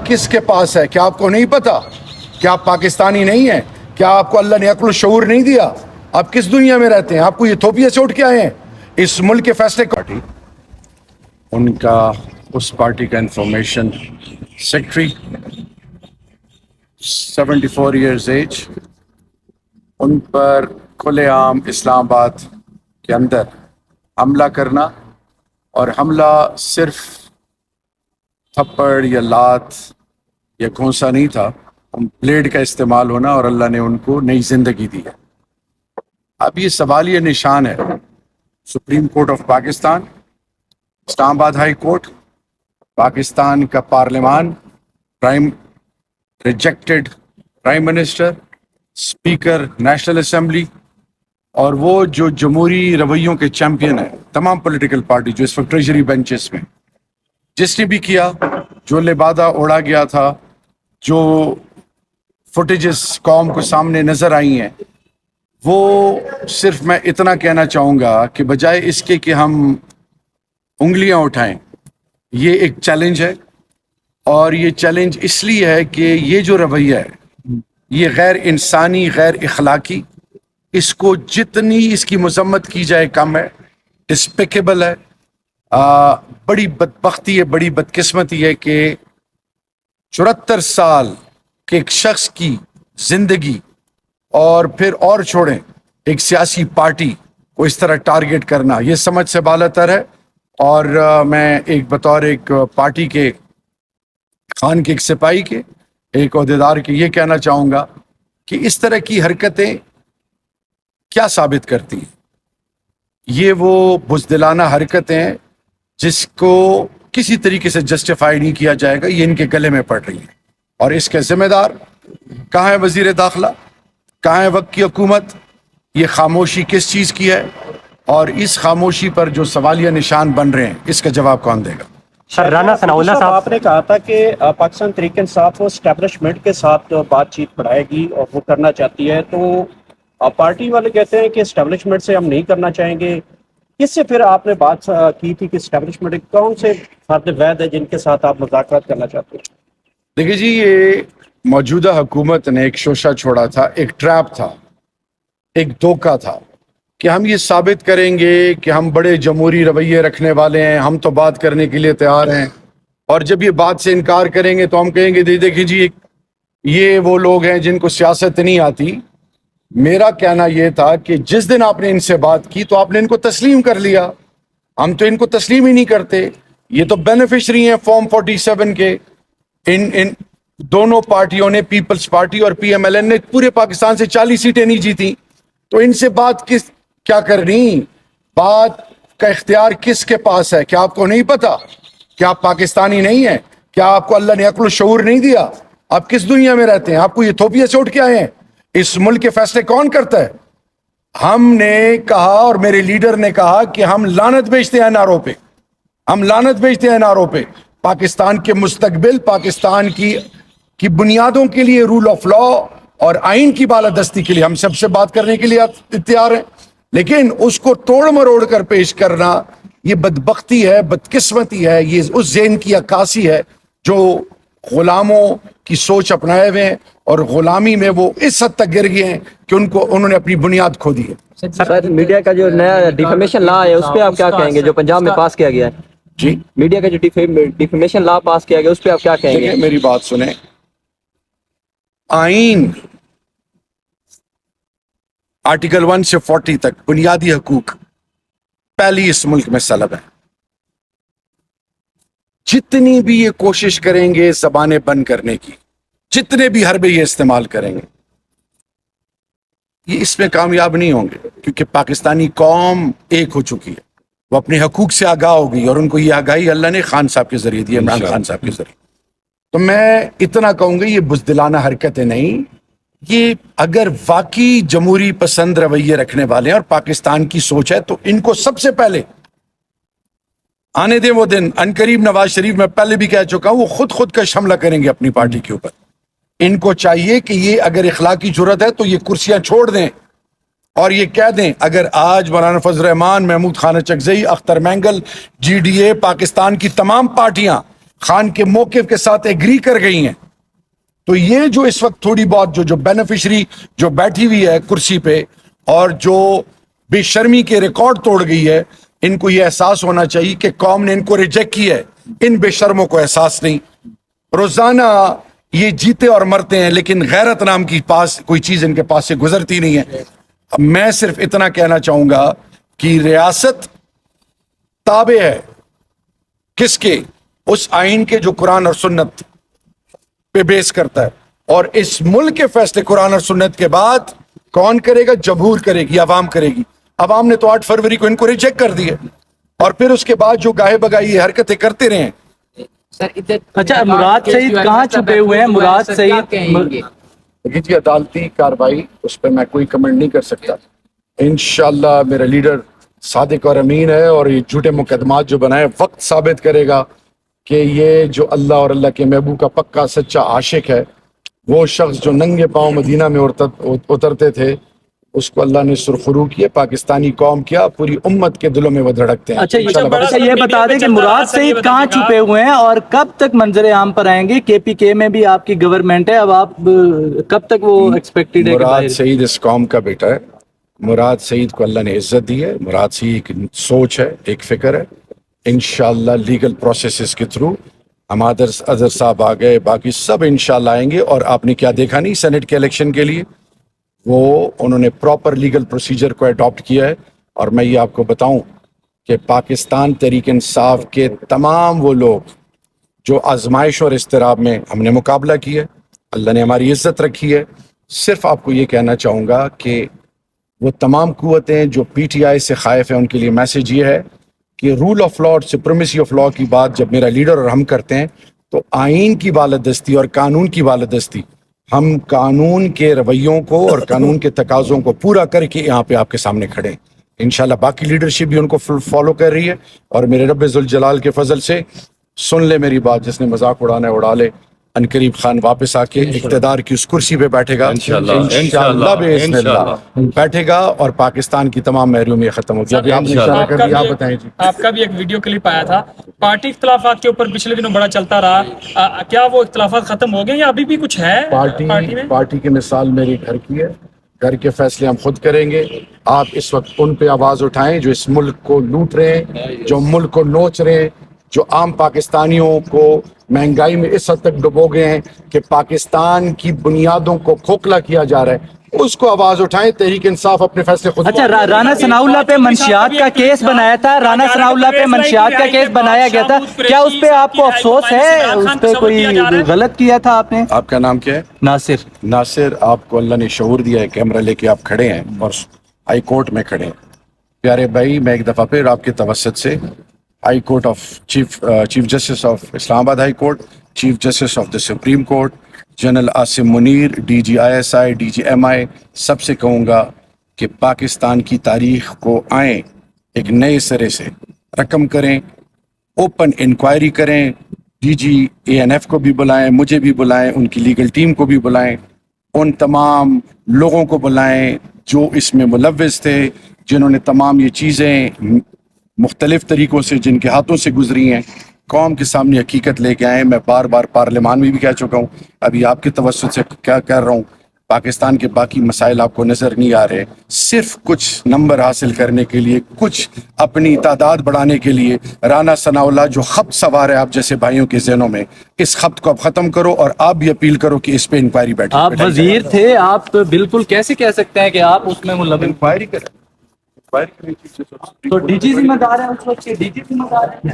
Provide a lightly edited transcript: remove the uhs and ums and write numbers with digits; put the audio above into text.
کس کے پاس ہے؟ کیا آپ کو نہیں پتا؟ کیا آپ پاکستانی نہیں ہیں؟ کیا آپ کو اللہ نے عقل و شعور نہیں دیا؟ آپ کس دنیا میں رہتے ہیں؟ آپ کو ایتھوپیا سے اٹھ کے آئے ہیں؟ اس ملک کے فیصلے پارٹی ان کا اس پارٹی کا انفارمیشن سیکٹری 74 ایئرز ایج، ان پر کھلے عام اسلام آباد کے اندر حملہ کرنا، اور حملہ صرف تھپڑ یا لات یا گھونسا نہیں تھا، بلیڈ کا استعمال ہونا، اور اللہ نے ان کو نئی زندگی دی ہے۔ اب یہ سوالیہ نشان ہے سپریم کورٹ آف پاکستان، اسلام آباد ہائی کورٹ، پاکستان کا پارلیمان، rejected prime minister, speaker national assembly, اور وہ جو جمہوری رویوں کے چیمپئن ہیں، تمام پولیٹیکل پارٹی جو اس وقت ٹریجری بینچز میں، جس نے بھی کیا، جو لبادہ اڑا گیا تھا، جو فوٹیجز قوم کو سامنے نظر آئی ہیں، وہ صرف میں اتنا کہنا چاہوں گا کہ بجائے اس کے کہ ہم انگلیاں اٹھائیں، یہ ایک چیلنج ہے، اور یہ چیلنج اس لیے ہے کہ یہ جو رویہ ہے یہ غیر انسانی، غیر اخلاقی، اس کو جتنی اس کی مذمت کی جائے کم ہے، ڈسپیکیبل ہے۔ بڑی بدبختی ہے، بڑی بدقسمتی ہے کہ 74 سال کے ایک شخص کی زندگی، اور پھر اور چھوڑیں ایک سیاسی پارٹی کو اس طرح ٹارگٹ کرنا، یہ سمجھ سے بالاتر ہے۔ اور میں ایک بطور ایک پارٹی کے خان کے ایک سپاہی کے ایک عہدیدار کے یہ کہنا چاہوں گا کہ اس طرح کی حرکتیں کیا ثابت کرتی ہیں؟ یہ وہ بزدلانہ حرکتیں ہیں جس کو کسی طریقے سے جسٹیفائی نہیں کیا جائے گا، یہ ان کے گلے میں پڑ رہی ہے، اور اس کے ذمہ دار کہاں ہے؟ وزیر داخلہ کہاں ہے؟ وقت کی حکومت؟ یہ خاموشی کس چیز کی ہے؟ اور اس خاموشی پر جو سوالیہ نشان بن رہے ہیں، اس کا جواب کون دے گا؟ سر رانا ثناء اللہ صاحب، آپ نے کہا تھا کہ پاکستان تحریک انصاف اسٹیبلشمنٹ کے ساتھ بات چیت بڑھائے گی اور وہ کرنا چاہتی ہے، تو پارٹی والے کہتے ہیں کہ اسٹیبلشمنٹ سے ہم نہیں کرنا چاہیں گے۔ کس سے پھر آپ نے بات کی تھی کہ اسٹیبلشمنٹ کون سے فرد وید ہے جن کے ساتھ آپ مذاکرات کرنا چاہتے ہیں؟ دیکھیے جی، یہ موجودہ حکومت نے ایک شوشہ چھوڑا تھا، ایک ٹریپ تھا، ایک دھوکہ تھا کہ ہم یہ ثابت کریں گے کہ ہم بڑے جمہوری رویے رکھنے والے ہیں، ہم تو بات کرنے کے لیے تیار ہیں، اور جب یہ بات سے انکار کریں گے تو ہم کہیں گے دیکھیں جی یہ وہ لوگ ہیں جن کو سیاست نہیں آتی۔ میرا کہنا یہ تھا کہ جس دن آپ نے ان سے بات کی تو آپ نے ان کو تسلیم کر لیا، ہم تو ان کو تسلیم ہی نہیں کرتے۔ یہ تو بینیفیشری ہیں فارم 47 کے۔ ان دونوں پارٹیوں نے، پیپلز پارٹی اور پی ایم ایل این نے، پورے پاکستان سے 40 سیٹیں نہیں جیتی، تو ان سے بات کیا کرنی؟ بات کا اختیار کس کے پاس ہے؟ کیا آپ کو نہیں پتا؟ کیا آپ پاکستانی نہیں ہیں؟ کیا آپ کو اللہ نے عقل و شعور نہیں دیا؟ آپ کس دنیا میں رہتے ہیں؟ آپ کو ایتھوپیا سے اٹھ کے آئے ہیں؟ اس ملک کے فیصلے کون کرتا ہے؟ ہم نے کہا، اور میرے لیڈر نے کہا کہ ہم لعنت بھیجتے ہیں این آر او پہ، ہم لعنت بھیجتے ہیں این آر او پہ، پاکستان کے مستقبل، پاکستان کی بنیادوں کے لیے، رول آف لا اور آئین کی بالادستی کے لیے ہم سب سے بات کرنے کے لیے تیار ہیں، لیکن اس کو توڑ مروڑ کر پیش کرنا یہ بدبختی ہے، بدقسمتی ہے، یہ اس ذہن کی عکاسی ہے جو غلاموں کی سوچ اپنائے ہوئے ہیں، اور غلامی میں وہ اس حد تک گر گئے ہیں کہ انہوں نے اپنی بنیاد کھو دی ہے۔ سر میڈیا کا جو نیا ڈیفیمیشن لا ہے اس پہ آپ کیا کہیں گے جو پنجاب میں پاس کیا گیا ہے؟ جی، میڈیا کا جو ڈیفیمیشن لا پاس کیا گیا اس پہ آپ کیا کہیں گے؟ دیکھیں میری بات سنیں، آئین آرٹیکل 1 سے 40 تک بنیادی حقوق پہلی اس ملک میں سلب ہے۔ جتنی بھی یہ کوشش کریں گے زبانیں بند کرنے کی، جتنے بھی حربے یہ استعمال کریں گے، یہ اس میں کامیاب نہیں ہوں گے، کیونکہ پاکستانی قوم ایک ہو چکی ہے، وہ اپنے حقوق سے آگاہ ہو گئی، اور ان کو یہ آگاہی اللہ نے خان صاحب کے ذریعے دی، عمران خان صاحب کے ذریعے۔ تو میں اتنا کہوں گا، یہ بزدلانہ حرکتیں نہیں، یہ اگر واقعی جمہوری پسند رویے رکھنے والے ہیں اور پاکستان کی سوچ ہے تو ان کو سب سے پہلے آنے دیں وہ دن۔ عنقریب نواز شریف، میں پہلے بھی کہہ چکا ہوں، وہ خود کش حملہ کریں گے اپنی پارٹی کے اوپر۔ ان کو چاہیے کہ یہ اگر اخلاقی جرت ہے تو یہ کرسیاں چھوڑ دیں اور یہ کہہ دیں، اگر آج Maulana Fazl ur Rehman, Mahmood Khan Achakzai, Akhtar Mengal, G D A, Pakistan کی تمام پارٹیاں خان کے موقف کے ساتھ ایگری کر گئی ہیں. تو یہ جو اس وقت تھوڑی بہت جو بینیفیشری جو بیٹھی ہوئی ہے کرسی پہ اور جو بے شرمی کے ریکارڈ توڑ گئی ہے, ان کو یہ احساس ہونا چاہیے کہ قوم نے ان کو ریجیکٹ کیا ہے. ان بے شرموں کو احساس نہیں. روزانہ یہ جیتے اور مرتے ہیں لیکن غیرت نام کی پاس کوئی چیز ان کے پاس سے گزرتی نہیں ہے. میں صرف اتنا کہنا چاہوں گا کہ ریاست تابع ہے کس کے؟ اس آئین کے جو قرآن اور سنت پہ بیس کرتا ہے. اور اس ملک کے فیصلے قرآن اور سنت کے بعد کون کرے گا؟ جمہور کرے گی, عوام کرے گی. عوام نے تو 8 فروری کو ان کو ریجیکٹ کر دیا اور پھر اس کے بعد جو گاہے بگائی یہ حرکتیں کرتے رہے ہیں. اچھا, مراد سعید کہاں چھپے ہوئے ہیں؟ مراد سعید جی عدالتی کاروائی اس پہ میں کوئی کمنٹ نہیں کر سکتا. انشاءاللہ میرا لیڈر صادق اور امین ہے اور یہ جھوٹے مقدمات جو بنائے وقت ثابت کرے گا کہ یہ جو اللہ اور اللہ کے محبوب کا پکا سچا عاشق ہے, وہ شخص جو ننگے پاؤں مدینہ میں اترتے تھے, اس کو اللہ نے سرخرو کیا, پاکستانی قوم کیا, پوری امت کے دلوں میں وہ دھڑکتے ہیں. اچھا یہ بتا دیں کہ مراد سعید کہاں چھپے ہوئے ہیں اور کب تک منظر عام پر آئیں گے؟ کے پی کے میں بھی آپ کی گورنمنٹ ہے, اب آپ کب تک وہ ایکسپیکٹڈ ہے؟ مراد سعید اس قوم کا بیٹا ہے. مراد سعید کو اللہ نے عزت دی ہے. مراد سعید ایک سوچ ہے, ایک فکر ہے. انشاءاللہ لیگل پروسیسز کے تھرو ہم اظہر صاحب آ گئے, باقی سب انشاءاللہ آئیں گے. اور آپ نے کیا دیکھا نہیں سینٹ کے الیکشن کے لیے وہ انہوں نے پراپر لیگل پروسیجر کو اڈاپٹ کیا ہے. اور میں یہ آپ کو بتاؤں کہ پاکستان تحریک انصاف کے تمام وہ لوگ جو آزمائش اور اضطراب میں ہم نے مقابلہ کیا ہے, اللہ نے ہماری عزت رکھی ہے. صرف آپ کو یہ کہنا چاہوں گا کہ وہ تمام قوتیں جو پی ٹی آئی سے خائف ہیں ان کے لیے میسج یہ ہے کہ رول آف لا اور سپریمیسی آف لا کی بات جب میرا لیڈر اور ہم کرتے ہیں تو آئین کی بالادستی اور قانون کی بالادستی, ہم قانون کے رویوں کو اور قانون کے تقاضوں کو پورا کر کے یہاں پہ آپ کے سامنے کھڑے ہیں. انشاءاللہ باقی لیڈرشپ بھی ان کو فالو کر رہی ہے. اور میرے رب ذوالجلال کے فضل سے سن لے میری بات, جس نے مذاق اڑانا ہے اڑا لے. انقریب خان واپس آ کے اقتدار کی اس کرسی پہ بیٹھے گا انشاءاللہ باذن اللہ بیٹھے گا اور پاکستان کی تمام محرومیاں ختم ہوگی. ابھی آپ نے اشارہ کر دیا, آپ بتائیں جی. آپ کا بھی ایک ویڈیو کلپ آیا تھا, پارٹی اختلافات کے اوپر پچھلے دنوں بڑا چلتا رہا, کیا وہ اختلافات ختم ہو گئے یا ابھی بھی کچھ ہے پارٹی میں؟ پارٹی کی مثال میری گھر کی ہے, گھر کے فیصلے ہم خود کریں گے. آپ اس وقت ان پہ آواز اٹھائیں جو اس ملک کو لوٹ رہے ہیں, جو ملک کو نوچ رہے ہیں, جو عام پاکستانیوں کو مہنگائی میں اس حد تک ڈبو گئے ہیں کہ پاکستان کی بنیادوں کو کھوکھلا کیا جا رہا ہے. اس کو آواز اٹھائیں. تحریک انصاف اپنے فیصلے خود. اچھا, رانا ثناء اللہ پہ منشیات کا کیس بنایا تھا, رانا ثناء اللہ پہ منشیات کا کیس بنایا گیا تھا, کیا اس پہ آپ کو افسوس ہے؟ اس پہ کوئی غلط کیا تھا آپ نے؟ آپ کا نام کیا ہے؟ ناصر. ناصر, آپ کو اللہ نے شعور دیا ہے, کیمرہ لے کے آپ کھڑے ہیں اور ہائی کورٹ میں کھڑے ہیں. پیارے بھائی, میں ایک دفعہ پھر آپ کے توسط سے high court of chief justice of Islamabad high court, chief justice of the supreme court, general Asim Munir, D G I S I, D G M I, سب سے کہوں گا کہ پاکستان کی تاریخ کو آئیں ایک نئے سرے سے رقم کریں, اوپن انکوائری کریں. ڈی جی اے این ایف کو بھی بلائیں, مجھے بھی بلائیں, ان کی لیگل ٹیم کو بھی بلائیں, ان تمام لوگوں کو بلائیں جو اس میں ملوث تھے, جنہوں نے تمام یہ چیزیں مختلف طریقوں سے جن کے ہاتھوں سے گزری ہیں, قوم کے سامنے حقیقت لے کے آئیں. میں بار بار پارلیمان میں بھی کہہ چکا ہوں, ابھی آپ کے توسط سے کیا کر رہا ہوں, پاکستان کے باقی مسائل آپ کو نظر نہیں آ رہے, صرف کچھ نمبر حاصل کرنے کے لیے, کچھ اپنی تعداد بڑھانے کے لیے رانا ثناء اللہ جو خبت سوار ہے آپ جیسے بھائیوں کے ذہنوں میں, اس خبت کو اب ختم کرو اور آپ بھی اپیل کرو کہ اس پہ انکوائری بیٹھے. آپ وزیر تھے, آپ بالکل کیسے کہہ سکتے ہیں کہ آپ اس میں ملوث؟ انکوائری کریں. تو ڈی جی ذمہ دار ہے اس وقت کے, ڈی جی ذمہ دار ہے.